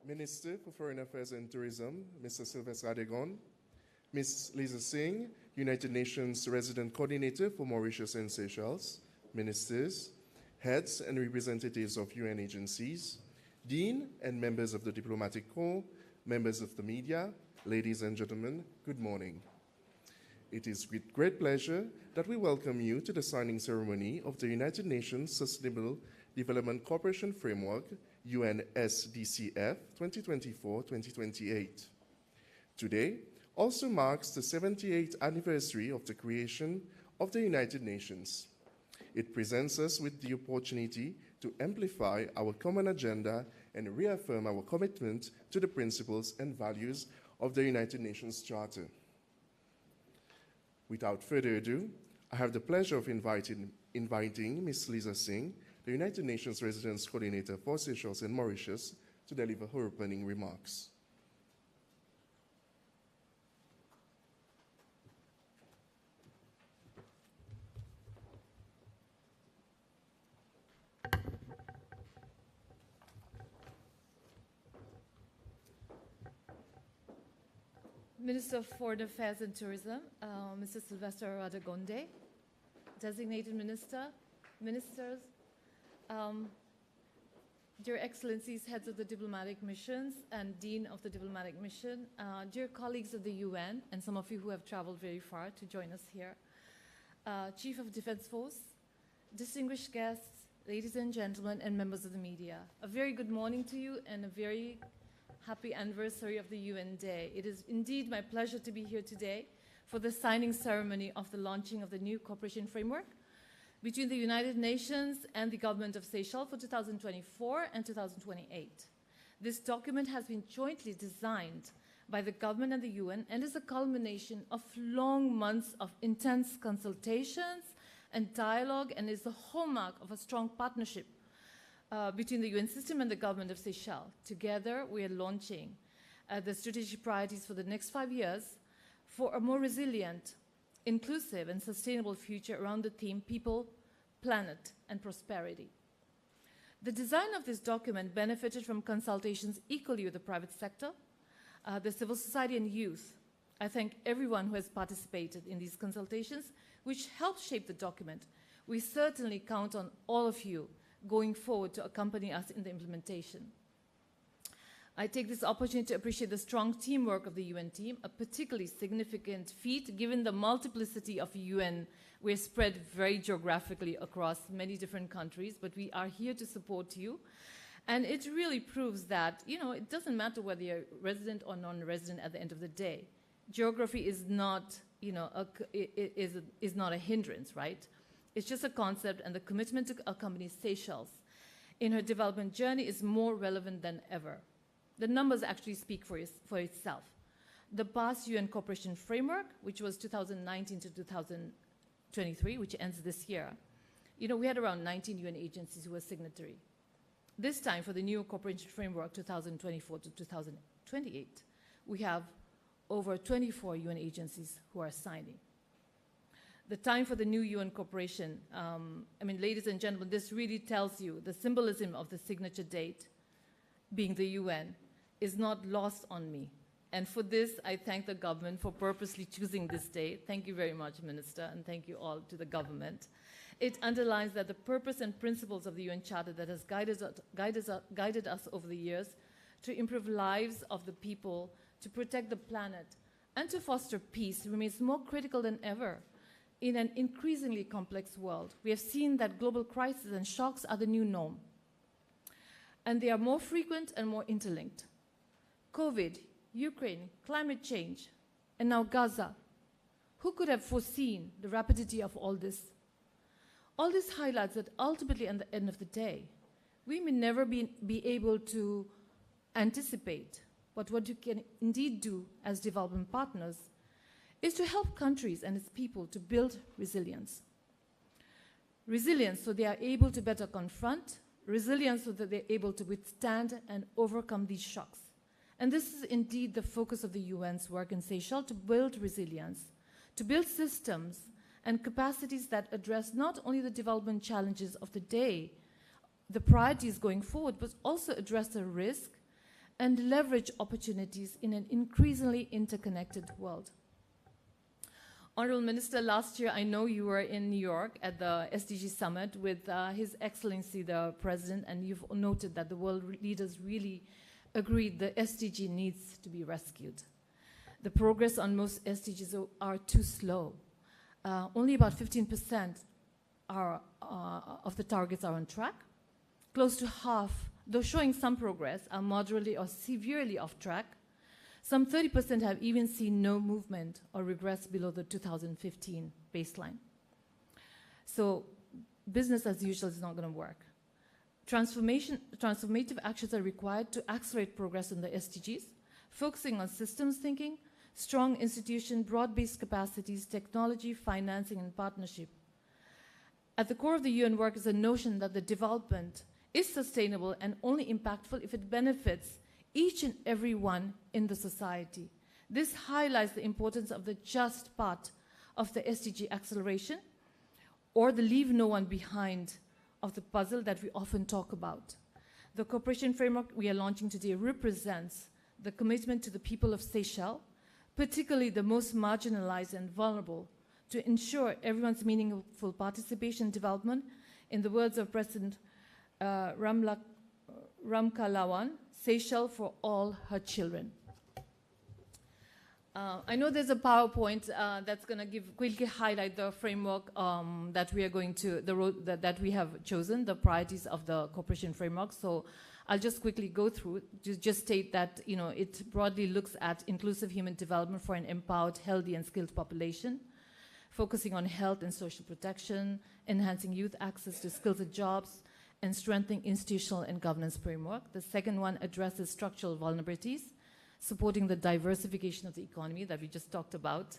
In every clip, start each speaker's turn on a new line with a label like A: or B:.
A: Minister for Foreign Affairs and Tourism, Mr. Sylvester Adegon, Ms. Lisa Singh, United Nations Resident Coordinator for Mauritius and Seychelles, ministers, heads and representatives of UN agencies, Dean and members of the Diplomatic Corps, members of the media, ladies and gentlemen, good morning. It is with great pleasure that we welcome you to the signing ceremony of the United Nations Sustainable Development Cooperation Framework, UNSDCF 2024-2028. Today also marks the 78th anniversary of the creation of the United Nations. It presents us with the opportunity to amplify our common agenda and reaffirm our commitment to the principles and values of the United Nations Charter. Without further ado, I have the pleasure of inviting Ms. Lisa Singh, the United Nations Residence Coordinator for Seychelles and Mauritius, to deliver her opening remarks.
B: Minister of Foreign Affairs and Tourism, Mr. Sylvester Adegonde, Designated Minister, Ministers, Dear Excellencies, Heads of the Diplomatic Missions and Dean of the Diplomatic Mission, dear colleagues of the UN, and some of you who have traveled very far to join us here, Chief of Defense Force, distinguished guests, ladies and gentlemen, and members of the media. A very good morning to you and a very happy anniversary of the UN Day. It is indeed my pleasure to be here today for the signing ceremony of the launching of the new cooperation framework between the United Nations and the government of Seychelles for 2024 and 2028. This document has been jointly designed by the government and the UN and is a culmination of long months of intense consultations and dialogue, and is the hallmark of a strong partnership between the UN system and the government of Seychelles. Together, we are launching the strategic priorities for the next 5 years for a more resilient, inclusive, and sustainable future around the theme people, planet, and prosperity. The design of this document benefited from consultations equally with the private sector, the civil society, and youth. I thank everyone who has participated in these consultations, which helped shape the document. We certainly count on all of you going forward to accompany us in the implementation. I take this opportunity to appreciate the strong teamwork of the UN team, a particularly significant feat given the multiplicity of UN. We're spread very geographically across many different countries, but we are here to support you. And it really proves that, it doesn't matter whether you're resident or non-resident at the end of the day. Geography is not, is not a hindrance, right? It's just a concept, and the commitment to accompany Seychelles in her development journey is more relevant than ever. The numbers actually speak for itself. The past UN Cooperation Framework, which was 2019 to 2023, which ends this year, we had around 19 UN agencies who were signatory. This time, for the new Cooperation Framework 2024 to 2028, we have over 24 UN agencies who are signing. The time for the new UN cooperation, ladies and gentlemen, this really tells you the symbolism of the signature date, being the UN, is not lost on me. And for this, I thank the government for purposely choosing this day. Thank you very much, Minister, and thank you all to the government. It underlines that the purpose and principles of the UN Charter that has guided us over the years to improve lives of the people, to protect the planet, and to foster peace remains more critical than ever. In an increasingly complex world, we have seen that global crises and shocks are the new norm. And they are more frequent and more interlinked. COVID, Ukraine, climate change, and now Gaza. Who could have foreseen the rapidity of all this? All this highlights that ultimately, at the end of the day, we may never be able to anticipate, but what you can indeed do as development partners is to help countries and its people to build resilience. Resilience so they are able to better confront, resilience so that they're able to withstand and overcome these shocks. And this is indeed the focus of the UN's work in Seychelles, to build resilience, to build systems and capacities that address not only the development challenges of the day, the priorities going forward, but also address the risk and leverage opportunities in an increasingly interconnected world. Honorable Minister, last year I know you were in New York at the SDG Summit with His Excellency the President, and you've noted that the world leaders really agreed the SDG needs to be rescued. The progress on most SDGs are too slow. Only about 15% of the targets are on track. Close to half, though showing some progress, are moderately or severely off track. Some 30% have even seen no movement or regress below the 2015 baseline. So business as usual is not going to work. Transformative actions are required to accelerate progress on the SDGs, focusing on systems thinking, strong institution, broad-based capacities, technology, financing, and partnership. At the core of the UN work is a notion that the development is sustainable and only impactful if it benefits each and every one in the society. This highlights the importance of the just part of the SDG acceleration, or the leave no one behind of the puzzle that we often talk about. The cooperation framework we are launching today represents the commitment to the people of Seychelles, particularly the most marginalized and vulnerable, to ensure everyone's meaningful participation and development. In the words of President Ramkalawan, Seychelles for all her children. I know there's a PowerPoint that's going to quickly highlight the framework that we are going to, the road that we have chosen, the priorities of the cooperation framework. So I'll just quickly go through to just state that, you know, it broadly looks at inclusive human development for an empowered, healthy, and skilled population, focusing on health and social protection, enhancing youth access to skills and jobs, and strengthening institutional and governance framework. The second one addresses structural vulnerabilities, supporting the diversification of the economy that we just talked about,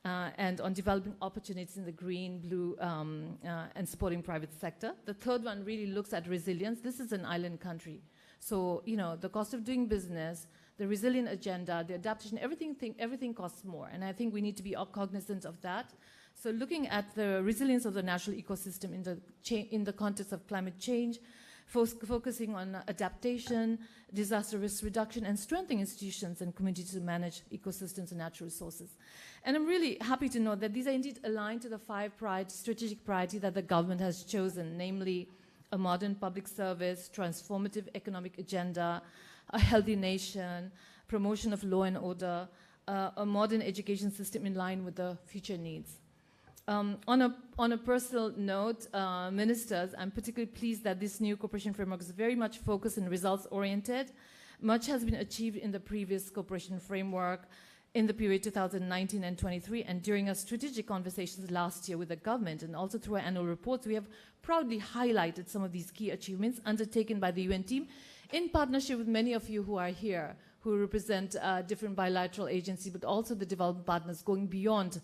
B: and on developing opportunities in the green, blue, and supporting private sector. The third one really looks at resilience. This is an island country. So, you know, the cost of doing business, the resilient agenda, the adaptation, everything costs more. And I think we need to be cognizant of that. So looking at the resilience of the natural ecosystem in the context of climate change, focusing on adaptation, disaster risk reduction, and strengthening institutions and communities to manage ecosystems and natural resources. And I'm really happy to know that these are indeed aligned to the 5 strategic priorities that the government has chosen, namely a modern public service, transformative economic agenda, a healthy nation, promotion of law and order, a modern education system in line with the future needs. On a personal note, ministers, I'm particularly pleased that this new cooperation framework is very much focused and results-oriented. Much has been achieved in the previous cooperation framework in the period 2019 and 23, and during our strategic conversations last year with the government and also through our annual reports, we have proudly highlighted some of these key achievements undertaken by the UN team in partnership with many of you who are here, who represent different bilateral agencies, but also the development partners going beyond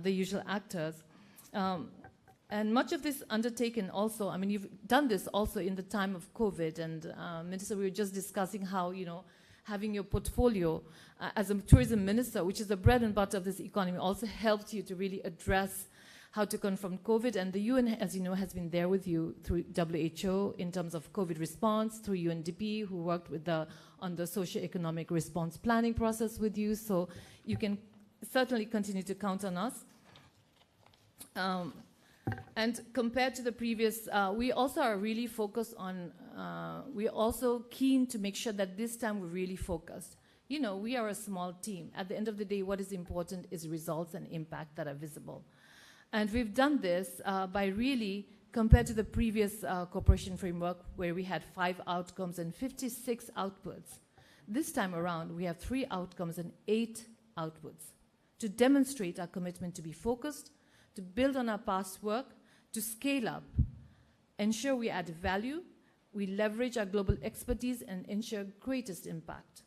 B: the usual actors. And much of this undertaken also, I mean, you've done this also in the time of COVID, and Minister, we were just discussing how, you know, having your portfolio as a tourism minister, which is the bread and butter of this economy, also helped you to really address how to confront COVID. And the UN, as you know, has been there with you through WHO in terms of COVID response, through UNDP, who worked with on the socio-economic response planning process with you. So you can certainly continue to count on us. And compared to the previous, we also are really focused on, we're also keen to make sure that this time we're really focused. You know, we are a small team. At the end of the day, what is important is results and impact that are visible. And we've done this by really, compared to the previous cooperation framework where we had 5 outcomes and 56 outputs, this time around we have 3 outcomes and 8 outputs to demonstrate our commitment to be focused, to build on our past work, to scale up, ensure we add value, we leverage our global expertise and ensure greatest impact.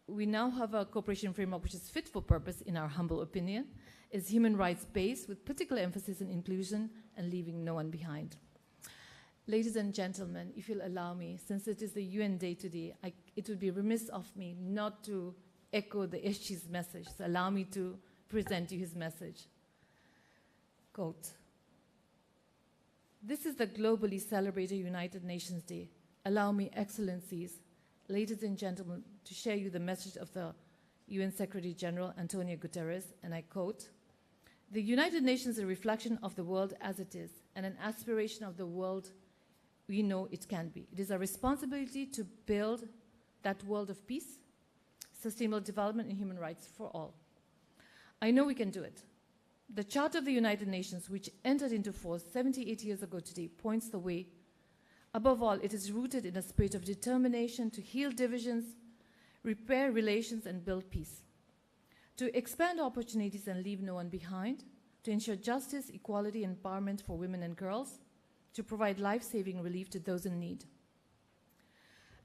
B: We now have a cooperation framework which is fit for purpose, in our humble opinion, is human rights based with particular emphasis on inclusion and leaving no one behind. Ladies and gentlemen, if you'll allow me, since it is the UN Day today, it would be remiss of me not to echo the SG's message. So allow me to present you his message. Quote, "This is the globally celebrated United Nations Day. Allow me, Excellencies, ladies and gentlemen, to share you the message of the UN Secretary General Antonio Guterres, and I quote, "The United Nations is a reflection of the world as it is, and an aspiration of the world we know it can be. It is our responsibility to build that world of peace, sustainable development, and human rights for all. I know we can do it. The Charter of the United Nations, which entered into force 78 years ago today, points the way. Above all, it is rooted in a spirit of determination to heal divisions, repair relations, and build peace, to expand opportunities and leave no one behind, to ensure justice, equality, and empowerment for women and girls, to provide life-saving relief to those in need,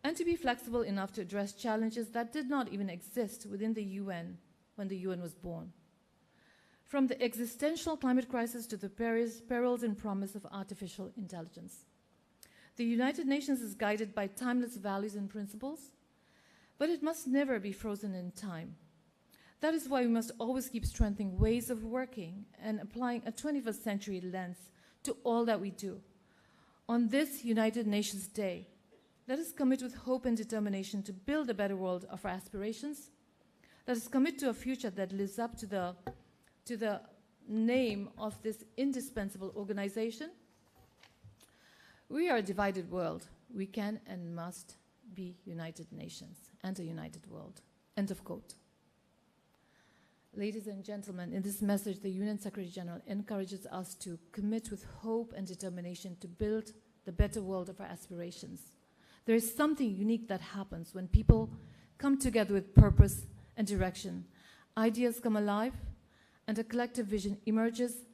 B: and to be flexible enough to address challenges that did not even exist within the UN when the UN was born. From the existential climate crisis to the perils and promise of artificial intelligence. The United Nations is guided by timeless values and principles, but it must never be frozen in time. That is why we must always keep strengthening ways of working and applying a 21st century lens to all that we do. On this United Nations Day, let us commit with hope and determination to build a better world of our aspirations. Let us commit to a future that lives up to the name of this indispensable organization. We are a divided world. We can and must be United Nations and a united world." End of quote. Ladies and gentlemen, in this message, the UN Secretary General encourages us to commit with hope and determination to build the better world of our aspirations. There is something unique that happens when people come together with purpose and direction. Ideas come alive, and a collective vision emerges.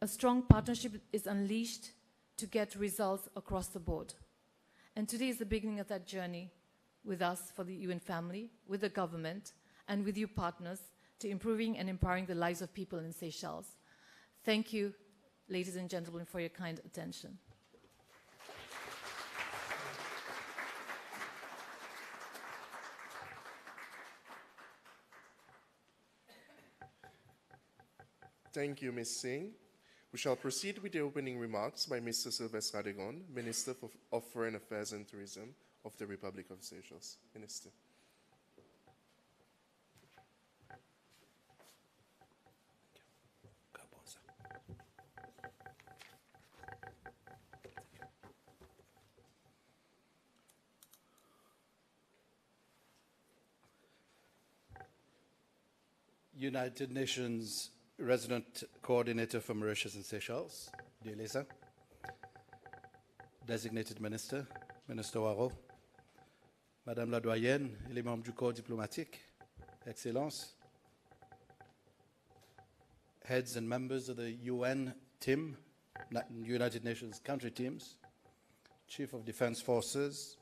B: A strong partnership is unleashed to get results across the board. And today is the beginning of that journey with us for the UN family, with the government, and with you partners to improving and empowering the lives of people in Seychelles. Thank you, ladies and gentlemen, for your kind attention.
A: Thank you, Ms. Singh. We shall proceed with the opening remarks by Mr. Sylvestre Radegon, Minister of Foreign Affairs and Tourism of the Republic of Seychelles. Minister.
C: United Nations Resident Coordinator for Mauritius and Seychelles, dear Lisa, Designated Minister, Minister Waro, Madame la Doyenne et les membres du corps diplomatique, Excellences, heads and members of the UN team, United Nations country teams, Chief of Defense Forces,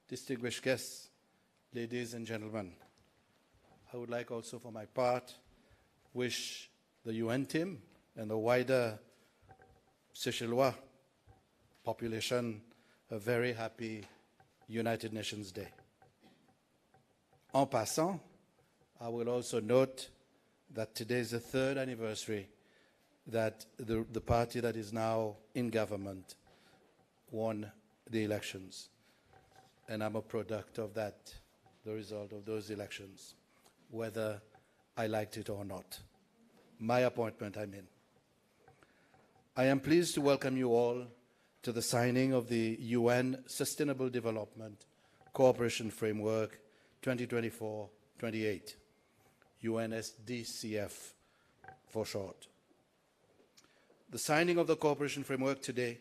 C: distinguished guests, ladies and gentlemen. I would like also for my part wish the UN team and the wider Seychellois population a very happy United Nations Day. En passant, I will also note that today is the third anniversary that the party that is now in government won the elections. And I'm a product of that, the result of those elections, whether I liked it or not. My appointment, I mean. I am pleased to welcome you all to the signing of the UN Sustainable Development Cooperation Framework 2024-28, UNSDCF for short. The signing of the Cooperation Framework today,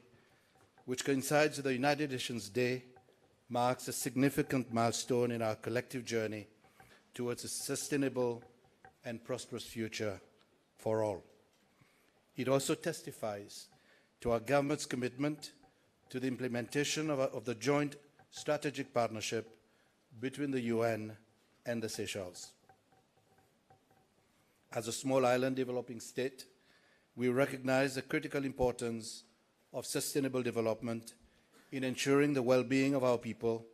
C: which coincides with the United Nations Day, marks a significant milestone in our collective journey towards a sustainable and prosperous future for all. It also testifies to our government's commitment to the implementation of the joint strategic partnership between the UN and the Seychelles. As a small island developing state, we recognize the critical importance of sustainable development in ensuring the well-being of our people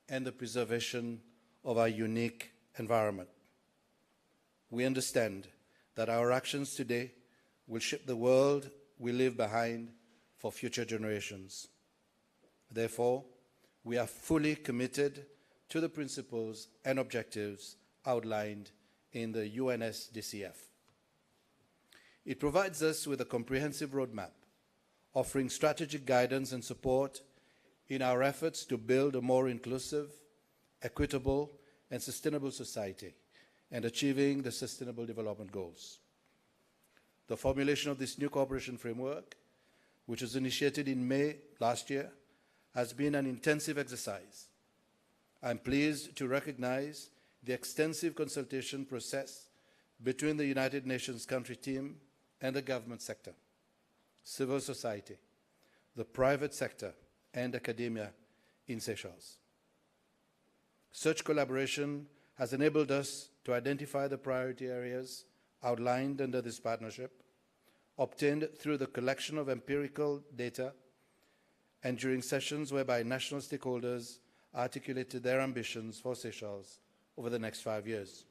C: and the preservation of our unique environment. We understand that our actions today will shape the world we leave behind for future generations. Therefore, we are fully committed to the principles and objectives outlined in the UNSDCF. It provides us with a comprehensive roadmap, offering strategic guidance and support in our efforts to build a more inclusive, equitable, and sustainable society and achieving the Sustainable Development Goals. The formulation of this new cooperation framework, which was initiated in May last year, has been an intensive exercise. I'm pleased to recognize the extensive consultation process between the United Nations country team and the government sector, civil society, the private sector, and academia in Seychelles. Such collaboration has enabled us to identify the priority areas outlined under this partnership, obtained through the collection of empirical data and during sessions whereby national stakeholders articulated their ambitions for Seychelles over the next 5 years.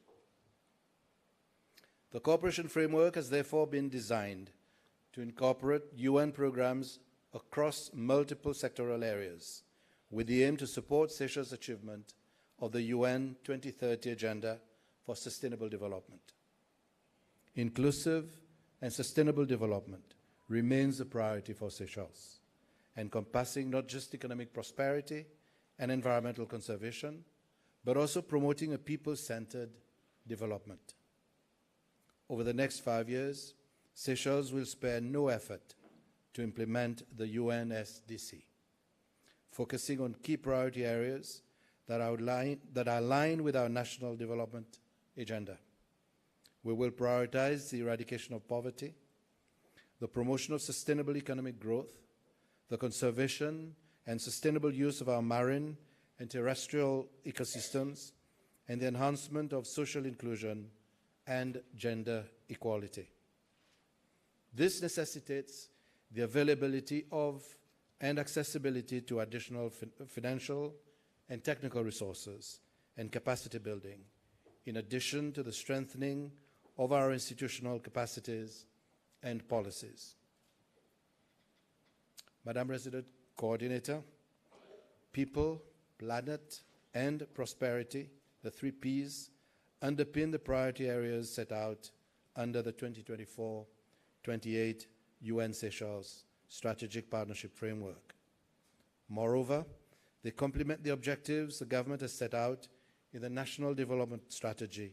C: The cooperation framework has therefore been designed to incorporate UN programs across multiple sectoral areas with the aim to support Seychelles' achievement of the UN 2030 Agenda for Sustainable Development. Inclusive and sustainable development remains a priority for Seychelles, encompassing not just economic prosperity and environmental conservation, but also promoting a people-centered development. Over the next 5 years, Seychelles will spare no effort to implement the UNSDC, focusing on key priority areas that are aligned with our national development agenda. We will prioritize the eradication of poverty, the promotion of sustainable economic growth, the conservation and sustainable use of our marine and terrestrial ecosystems, and the enhancement of social inclusion and gender equality. This necessitates the availability of and accessibility to additional financial and technical resources and capacity building, in addition to the strengthening of our institutional capacities and policies. Madam Resident Coordinator, people, planet, and prosperity, the 3 Ps, underpin the priority areas set out under the 2024-28 UN Seychelles Strategic Partnership Framework. Moreover, they complement the objectives the government has set out in the National Development Strategy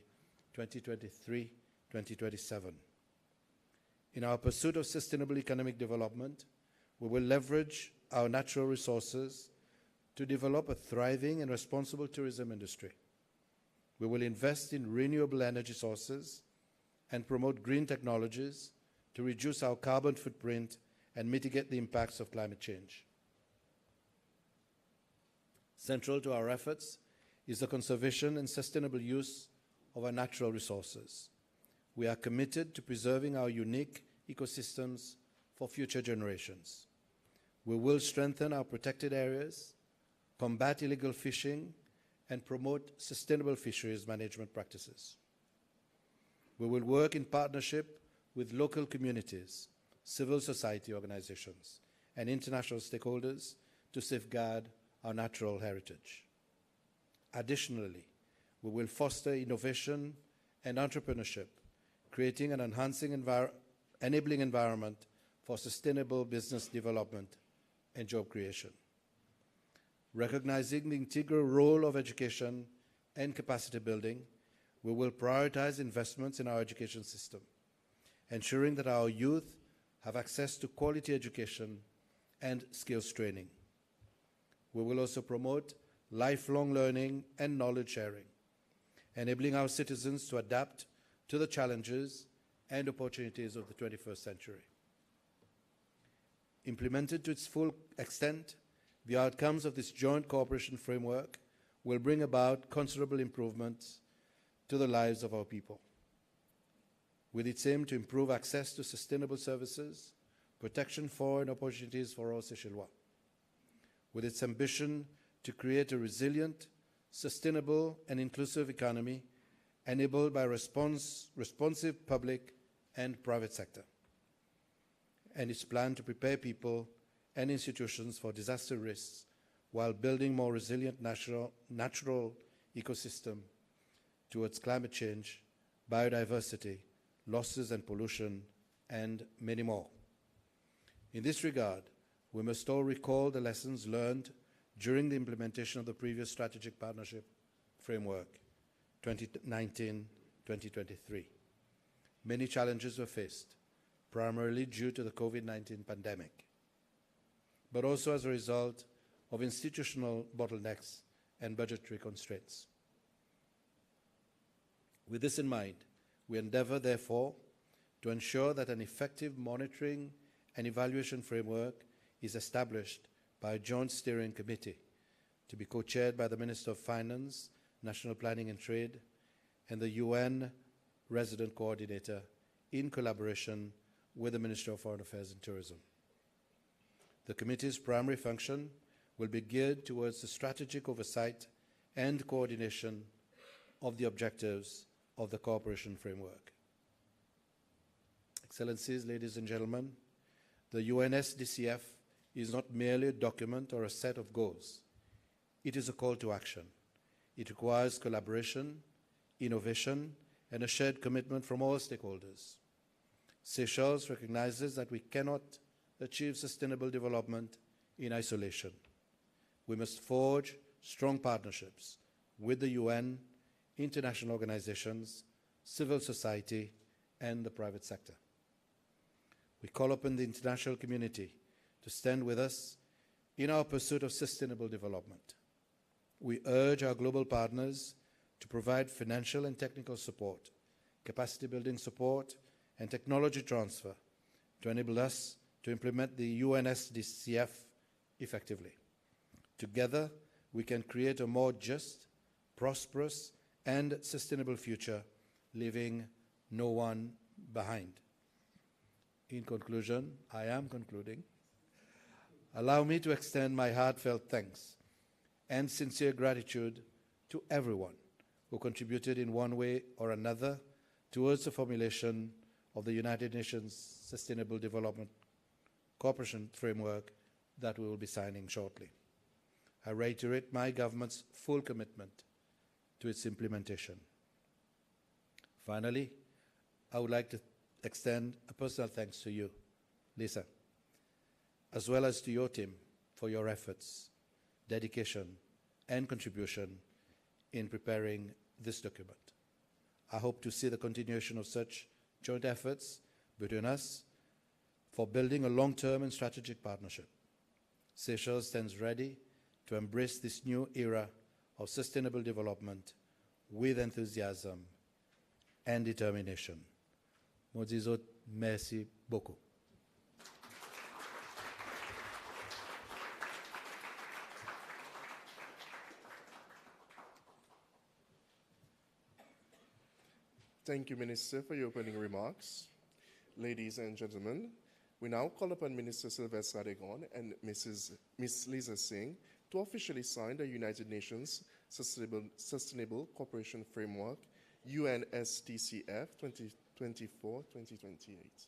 C: 2023-2027. In our pursuit of sustainable economic development, we will leverage our natural resources to develop a thriving and responsible tourism industry. We will invest in renewable energy sources and promote green technologies to reduce our carbon footprint and mitigate the impacts of climate change. Central to our efforts is the conservation and sustainable use of our natural resources. We are committed to preserving our unique ecosystems for future generations. We will strengthen our protected areas, combat illegal fishing, and promote sustainable fisheries management practices. We will work in partnership with local communities, civil society organizations, and international stakeholders to safeguard our natural heritage. Additionally, we will foster innovation and entrepreneurship, creating an enabling environment for sustainable business development and job creation. Recognizing the integral role of education and capacity building, we will prioritize investments in our education system, ensuring that our youth have access to quality education and skills training. We will also promote lifelong learning and knowledge sharing, enabling our citizens to adapt to the challenges and opportunities of the 21st century. Implemented to its full extent, the outcomes of this joint cooperation framework will bring about considerable improvements to the lives of our people, with its aim to improve access to sustainable services, protection for and opportunities for all Seychellois, with its ambition to create a resilient, sustainable, and inclusive economy enabled by responsive public and private sector, and its plan to prepare people and institutions for disaster risks while building more resilient natural ecosystem towards climate change, biodiversity, losses and pollution, and many more. In this regard, we must all recall the lessons learned during the implementation of the previous strategic partnership framework, 2019-2023. Many challenges were faced, primarily due to the COVID-19 pandemic, but also as a result of institutional bottlenecks and budgetary constraints. With this in mind, we endeavor, therefore, to ensure that an effective monitoring and evaluation framework is established by a joint steering committee to be co-chaired by the Minister of Finance, National Planning and Trade, and the UN Resident Coordinator in collaboration with the Ministry of Foreign Affairs and Tourism. The committee's primary function will be geared towards the strategic oversight and coordination of the objectives of the cooperation framework. Excellencies, ladies and gentlemen, the UNSDCF is not merely a document or a set of goals. It is a call to action. It requires collaboration, innovation, and a shared commitment from all stakeholders. Seychelles recognizes that we cannot achieve sustainable development in isolation. We must forge strong partnerships with the UN, international organizations, civil society, and the private sector. We call upon the international community to stand with us in our pursuit of sustainable development. We urge our global partners to provide financial and technical support, capacity building support, and technology transfer to enable us to implement the UNSDCF effectively. Together, we can create a more just, prosperous, and sustainable future, leaving no one behind. In conclusion, I am concluding. Allow me to extend my heartfelt thanks and sincere gratitude to everyone who contributed in one way or another towards the formulation of the United Nations Sustainable Development Cooperation Framework that we will be signing shortly. I reiterate my government's full commitment to its implementation. Finally, I would like to extend a personal thanks to you, Lisa, as well as to your team for your efforts, dedication, and contribution in preparing this document. I hope to see the continuation of such joint efforts between us for building a long-term and strategic partnership. Seychelles stands ready to embrace this new era of sustainable development with enthusiasm and determination. Mozizot, merci beaucoup.
A: Thank you, Minister, for your opening remarks. Ladies and gentlemen, we now call upon Minister Sylvestre Radegon and Ms. Lisa Singh to officially sign the United Nations Sustainable Cooperation Framework, UNSDCF 2024-2028.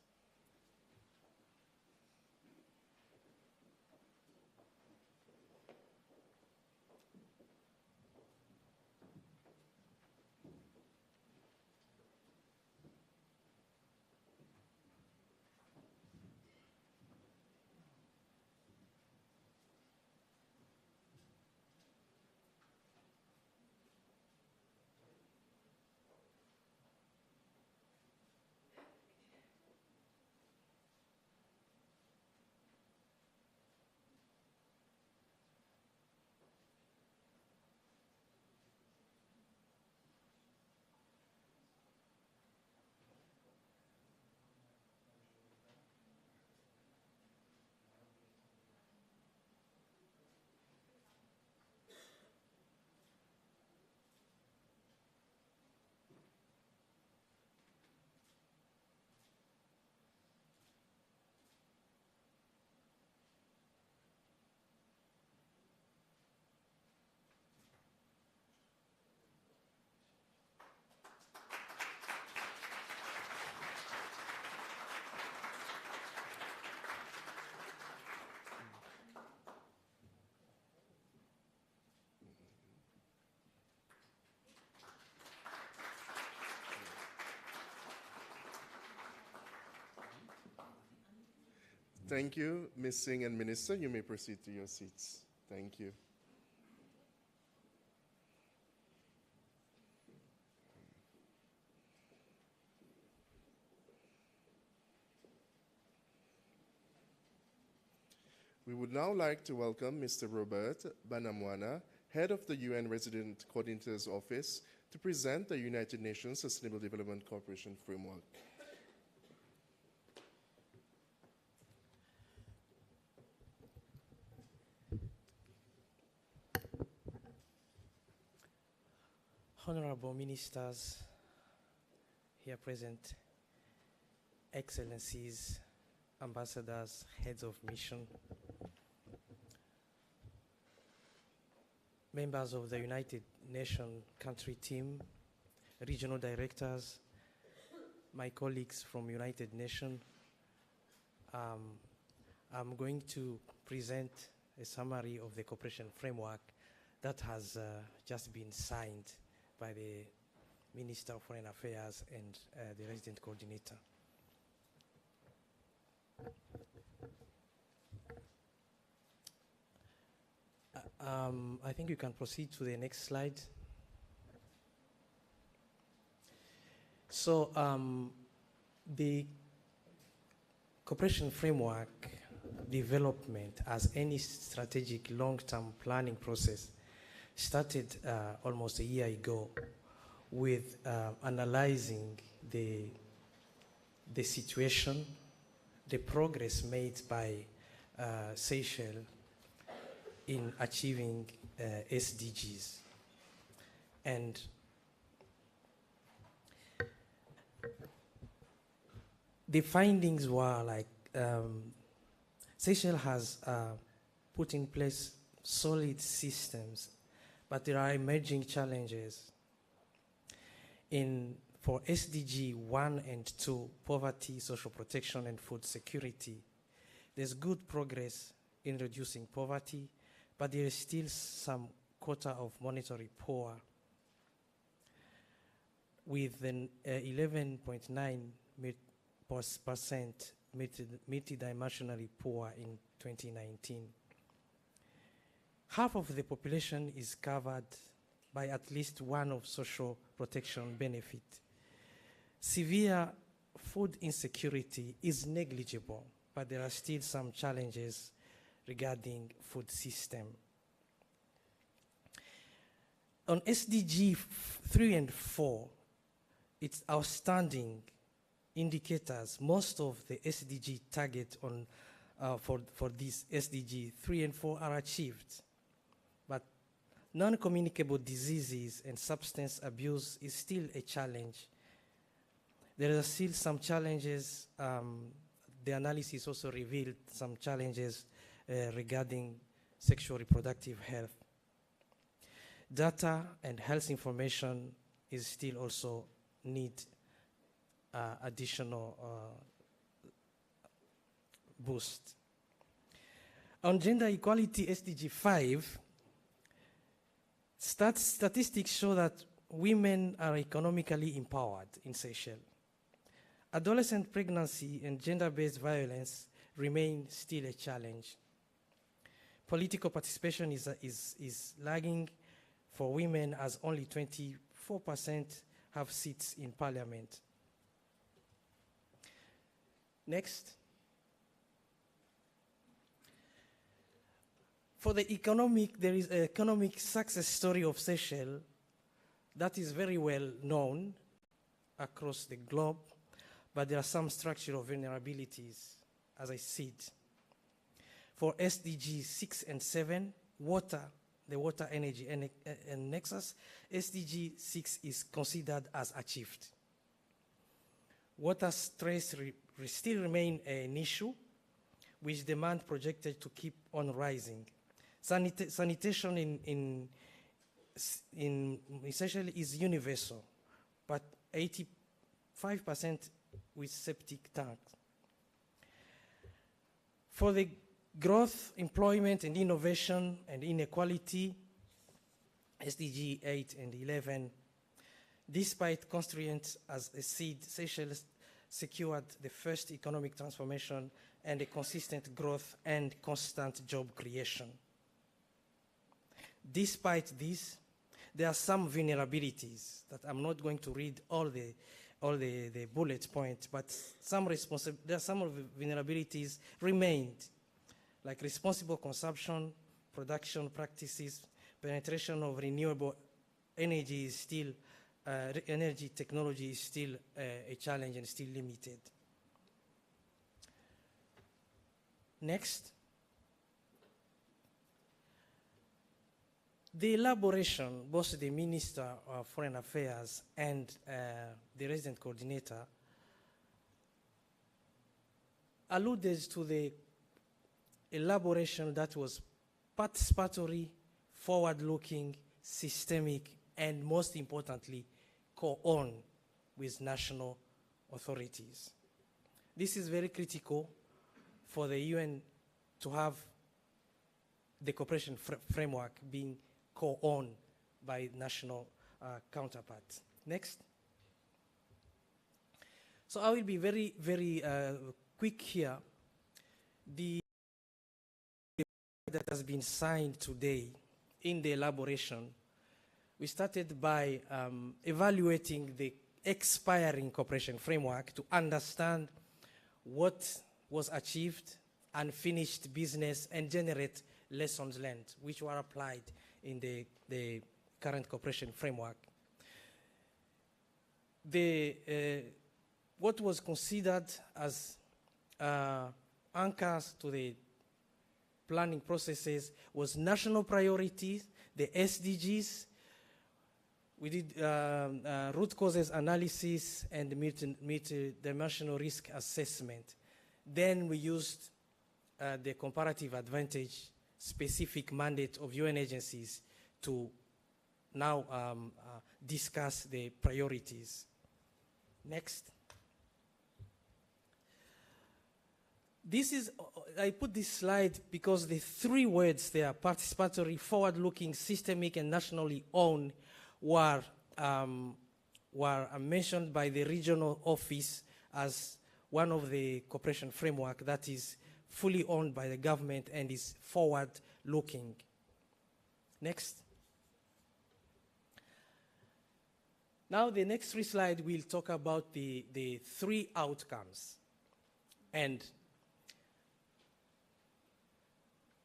A: Thank you, Ms. Singh and Minister. You may proceed to your seats. Thank you. We would now like to welcome Mr. Robert Banamwana, Head of the UN Resident Coordinator's Office, to present the United Nations Sustainable Development Cooperation Framework.
D: Honorable Ministers, here present, Excellencies, Ambassadors, Heads of Mission, members of the United Nations country team, regional directors, my colleagues from United Nations, I'm going to present a summary of the cooperation framework that has just been signed by the Minister of Foreign Affairs and the resident coordinator. I think you can proceed to the next slide. So the cooperation framework development as any strategic long-term planning process started almost a year ago with analyzing the situation, the progress made by Seychelles in achieving SDGs. And the findings were like Seychelles has put in place solid systems, but there are emerging challenges. For SDG 1 and 2, poverty, social protection, and food security, there's good progress in reducing poverty, but there is still some quota of monetary poor, with an 11.9% multidimensionally poor in 2019. Half of the population is covered by at least one of social protection benefit. Severe food insecurity is negligible, but there are still some challenges regarding food system. On SDG 3 and 4, it's outstanding indicators. Most of the SDG target for these SDG 3 and 4 are achieved. But non-communicable diseases and substance abuse is still a challenge. There are still some challenges. The analysis also revealed some challenges regarding sexual reproductive health. Data and health information is still also need additional boost. On gender equality, SDG 5, statistics show that women are economically empowered in Seychelles. Adolescent pregnancy and gender-based violence remain still a challenge. Political participation is lagging for women, as only 24% have seats in parliament. Next. For the economic, there is an economic success story of Seychelles that is very well known across the globe, but there are some structural vulnerabilities, as I said. For SDG 6 and 7, water, the water, energy, and nexus, SDG 6 is considered as achieved. Water stress still remain an issue, with demand projected to keep on rising. Sanitation in essentially is universal, but 85% with septic tanks. For the growth, employment, and innovation and inequality, SDG 8 and 11, despite constraints as a seed, Seychelles secured the first economic transformation and a consistent growth and constant job creation. Despite this, there are some vulnerabilities that I'm not going to read all the bullet points, but there are some of the vulnerabilities remained, like responsible consumption, production practices, penetration of renewable energy is still, energy technology is still a challenge and still limited. Next. The elaboration, both the Minister of Foreign Affairs and the resident coordinator, alluded to the elaboration that was participatory, forward-looking, systemic, and most importantly, co-owned with national authorities. This is very critical for the UN to have the cooperation framework being co-owned by national counterparts. Next. So I will be very, very quick here. The that has been signed today in the elaboration, we started by evaluating the expiring cooperation framework to understand what was achieved, unfinished business, and generate lessons learned, which were applied in the current cooperation framework. What was considered as anchors to the planning processes was national priorities, the SDGs. We did root causes analysis and multidimensional risk assessment. Then we used the comparative advantage specific mandate of UN agencies to now discuss the priorities. Next. I put this slide because the three words there, participatory, forward-looking, systemic, and nationally owned, were mentioned by the regional office as one of the cooperation framework that is fully owned by the government and is forward-looking. Next. Now the next three slides will talk about the three outcomes. And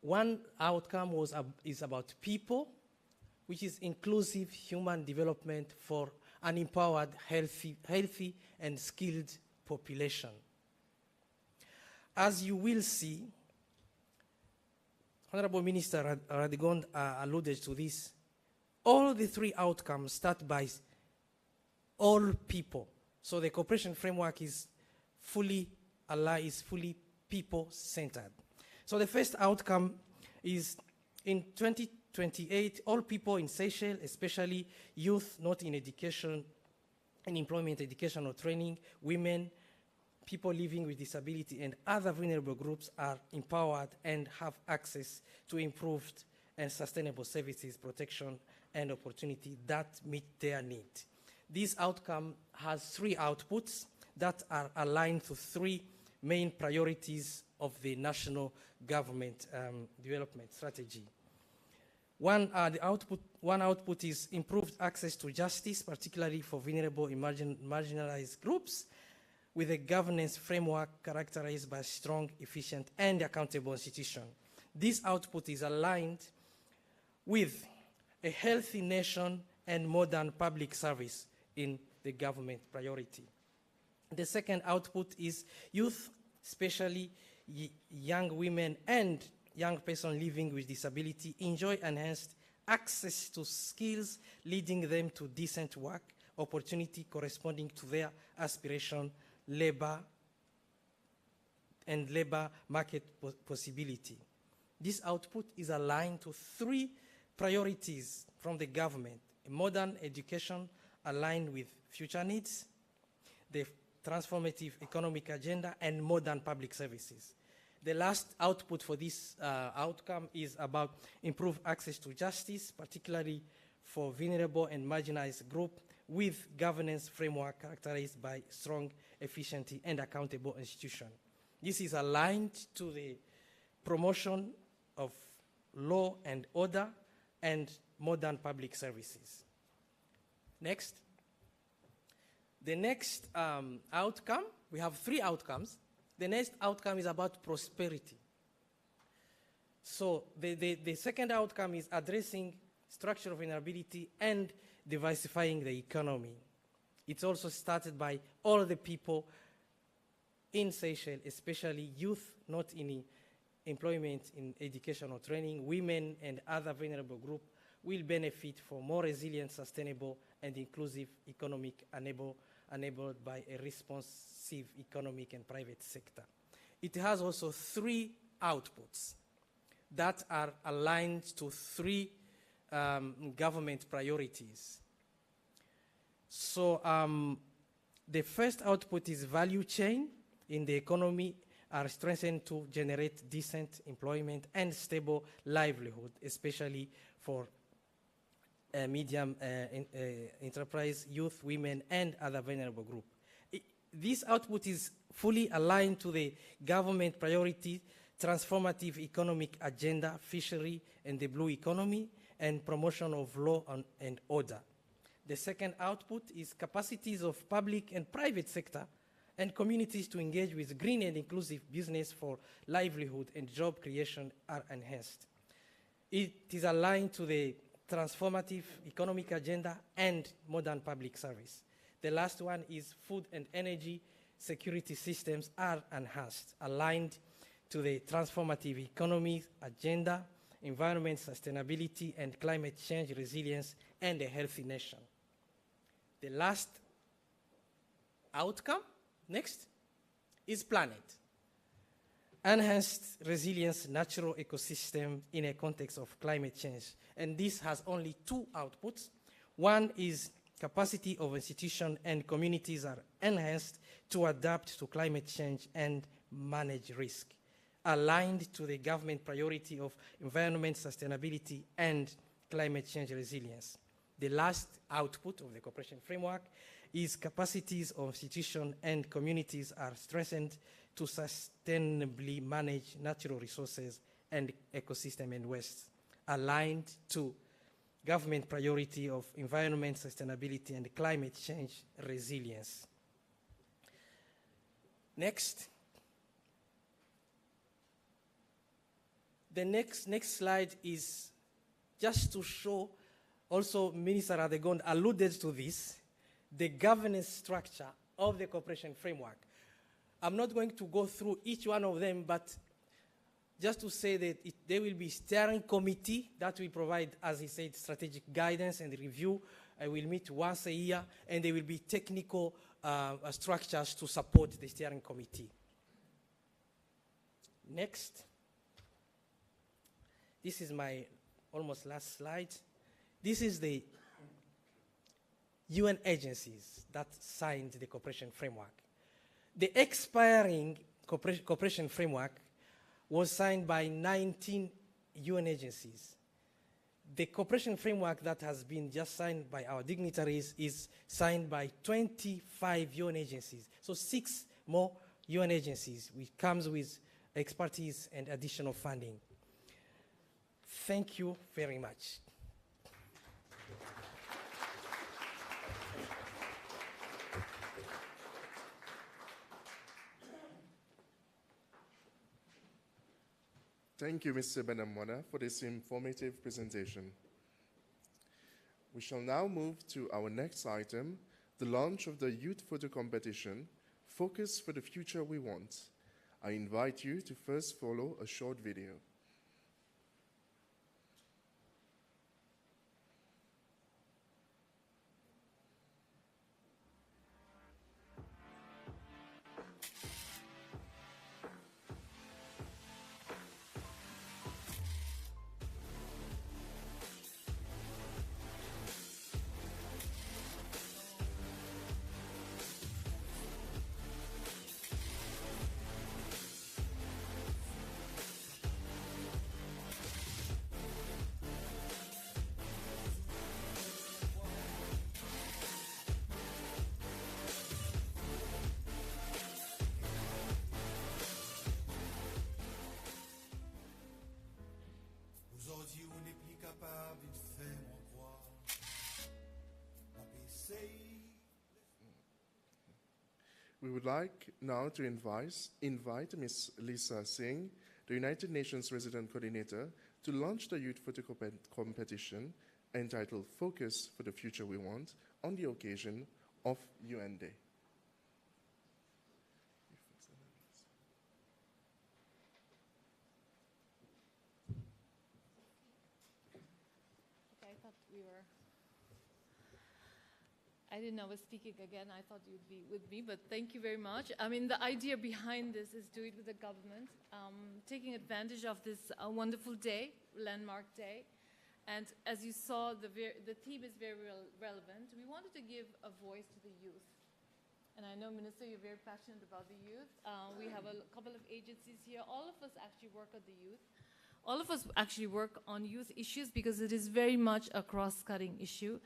D: one outcome is about people, which is inclusive human development for an empowered, healthy and skilled population. As you will see, Honorable Minister Radegon alluded to this, all the three outcomes start by all people. So the cooperation framework is fully people-centered. So the first outcome is in 2028, all people in Seychelles, especially youth not in education, in employment, education or training, women, people living with disability and other vulnerable groups are empowered and have access to improved and sustainable services, protection and opportunity that meet their need. This outcome has three outputs that are aligned to three main priorities of the national government development strategy. One output is improved access to justice, particularly for vulnerable and marginalized groups, with a governance framework characterized by strong, efficient, and accountable institution. This output is aligned with a healthy nation and modern public service in the government priority. The second output is youth, especially young women and young persons living with disability, enjoy enhanced access to skills leading them to decent work, opportunity corresponding to their aspiration, labor market possibility. This output is aligned to three priorities from the government: a modern education aligned with future needs, the transformative economic agenda, and modern public services. The last output for this outcome is about improved access to justice, particularly for vulnerable and marginalized groups, with governance framework characterized by strong, efficient, and accountable institution. This is aligned to the promotion of law and order and modern public services. Next. The next outcome, we have 3 outcomes. The next outcome is about prosperity. So the second outcome is addressing structural vulnerability and diversifying the economy. It's also started by all the people in Seychelles, especially youth, not in employment, in education or training. Women and other vulnerable groups will benefit from more resilient, sustainable, and inclusive economic enabled by a responsive economic and private sector. It has also 3 outputs that are aligned to 3 government priorities. So the first output is value chain in the economy are strengthened to generate decent employment and stable livelihood, especially for medium enterprise, youth, women, and other vulnerable groups. This output is fully aligned to the government priority, transformative economic agenda, fishery, and the blue economy, and promotion of law and order. The second output is capacities of public and private sector and communities to engage with green and inclusive business for livelihood and job creation are enhanced. It is aligned to the transformative economic agenda and modern public service. The last one is food and energy security systems are enhanced, aligned to the transformative economy agenda, environment sustainability, and climate change resilience, and a healthy nation. The last outcome, next, is planet. Enhanced resilience, natural ecosystem in a context of climate change. And this has only 2 outputs. One is capacity of institutions and communities are enhanced to adapt to climate change and manage risk, aligned to the government priority of environment sustainability and climate change resilience. The last output of the cooperation framework is capacities of institutions and communities are strengthened to sustainably manage natural resources and ecosystem and waste, aligned to government priority of environment sustainability and climate change resilience. Next. The next slide is just to show, also Minister Radegon alluded to this, the governance structure of the cooperation framework. I'm not going to go through each one of them, but just to say that there will be steering committee that will provide, as he said, strategic guidance and review. I will meet once a year, and there will be technical structures to support the steering committee. Next. This is my almost last slide. This is the UN agencies that signed the cooperation framework. The expiring cooperation framework was signed by 19 UN agencies. The cooperation framework that has been just signed by our dignitaries is signed by 25 UN agencies. So 6 more UN agencies, which comes with expertise and additional funding. Thank you very much.
A: Thank you, Mr. Benamwana, for this informative presentation. We shall now move to our next item, the launch of the Youth Photo Competition, Focus for the Future We Want. I invite you to first follow a short video. We would like now to invite Ms. Lisa Singh, the United Nations Resident Coordinator, to launch the youth photo competition entitled Focus for the Future We Want on the occasion of UN Day.
B: Okay, I didn't know I was speaking again. I thought you'd be with me, but thank you very much. I mean, the idea behind this is do it with the government, taking advantage of this wonderful day, landmark day. And as you saw, the theme is very relevant. We wanted to give a voice to the youth. And I know, Minister, you're very passionate about the youth. We have a couple of agencies here. All of us actually work on the youth. All of us actually work on youth issues because it is very much a cross-cutting issue.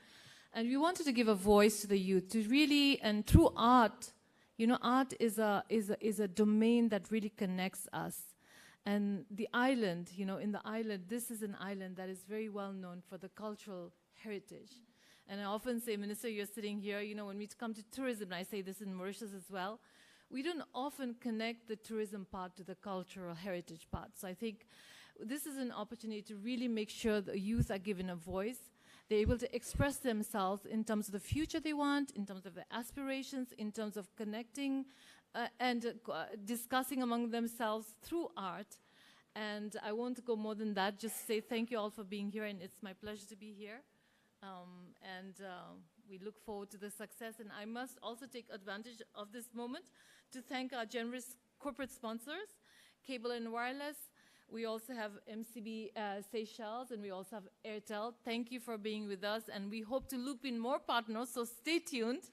B: And we wanted to give a voice to the youth to really, and through art, you know, art is a domain that really connects us. And the island, you know, in the island, this is an island that is very well known for the cultural heritage. And I often say, Minister, you're sitting here, you know, when we come to tourism, and I say this in Mauritius as well, we don't often connect the tourism part to the cultural heritage part. So I think this is an opportunity to really make sure the youth are given a voice. They're able to express themselves in terms of the future they want, in terms of their aspirations, in terms of connecting and discussing among themselves through art. And I won't go more than that, just say thank you all for being here, and it's my pleasure to be here. We look forward to the success. And I must also take advantage of this moment to thank our generous corporate sponsors, Cable and Wireless. We also have MCB Seychelles, and we also have Airtel. Thank you for being with us, and we hope to loop in more partners, so stay tuned,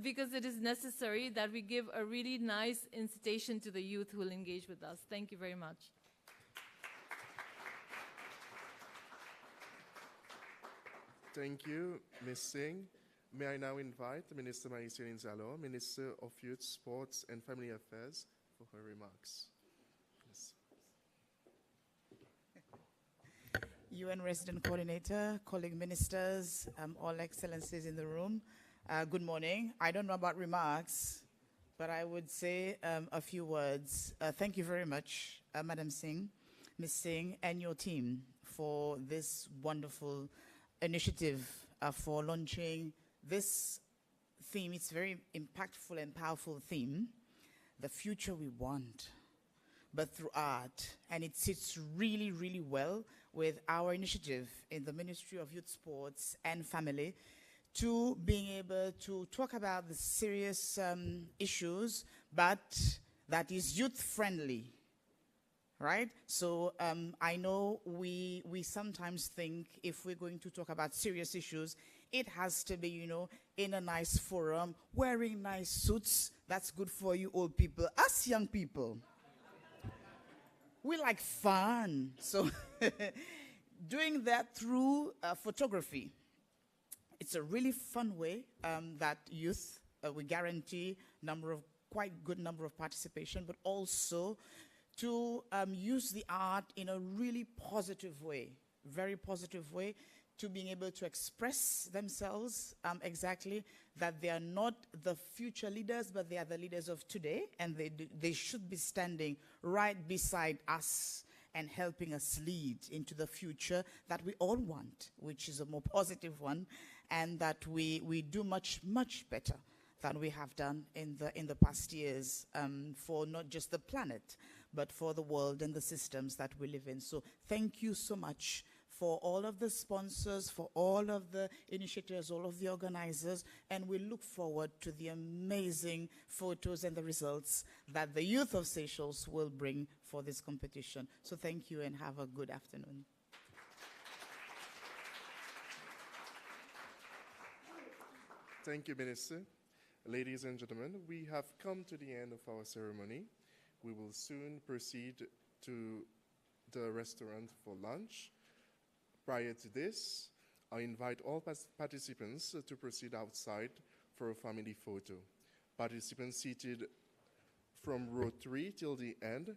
B: because it is necessary that we give a really nice incitation to the youth who will engage with us. Thank you very much.
A: Thank you, Ms. Singh. May I now invite Minister Marie-Céline Zalo, Minister of Youth, Sports and Family Affairs, for her remarks. Yes.
E: UN Resident Coordinator, colleague ministers, all excellencies in the room, good morning. I don't know about remarks, but I would say a few words. Thank you very much, Madam Singh, Ms. Singh, and your team for this wonderful initiative for launching this theme. It's a very impactful and powerful theme, the future we want, but through art. And it sits really, really well with our initiative in the Ministry of Youth, Sports and Family to being able to talk about the serious issues, but that is youth-friendly, right? So I know we sometimes think if we're going to talk about serious issues, it has to be, you know, in a nice forum, wearing nice suits. That's good for you old people. Us young people, we like fun. So doing that through photography, it's a really fun way that youth, we guarantee quite good number of participation, but also to use the art in a really positive way, very positive way, to being able to express themselves exactly that they are not the future leaders, but they are the leaders of today, and they should be standing right beside us and helping us lead into the future that we all want, which is a more positive one, and that we do much, much better than we have done in the past years for not just the planet, but for the world and the systems that we live in. So thank you so much for all of the sponsors, for all of the initiators, all of the organizers, and we look forward to the amazing photos and the results that the youth of Seychelles will bring for this competition. So thank you and have a good afternoon.
A: Thank you, Minister. Ladies and gentlemen, we have come to the end of our ceremony. We will soon proceed to the restaurant for lunch. Prior to this, I invite all participants to proceed outside for a family photo. Participants seated from row 3 till the end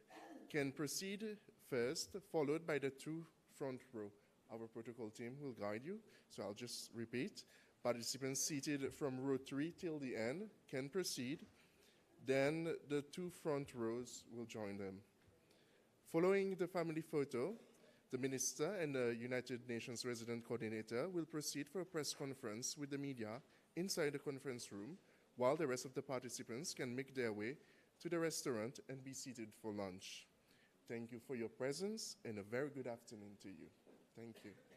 A: can proceed first, followed by the 2 front row. Our protocol team will guide you, so I'll just repeat. Participants seated from row 3 till the end can proceed, Then the two front rows will join them. Following the family photo, the Minister and the United Nations Resident Coordinator will proceed for a press conference with the media inside the conference room, while the rest of the participants can make their way to the restaurant and be seated for lunch. Thank you for your presence and a very good afternoon to you. Thank you.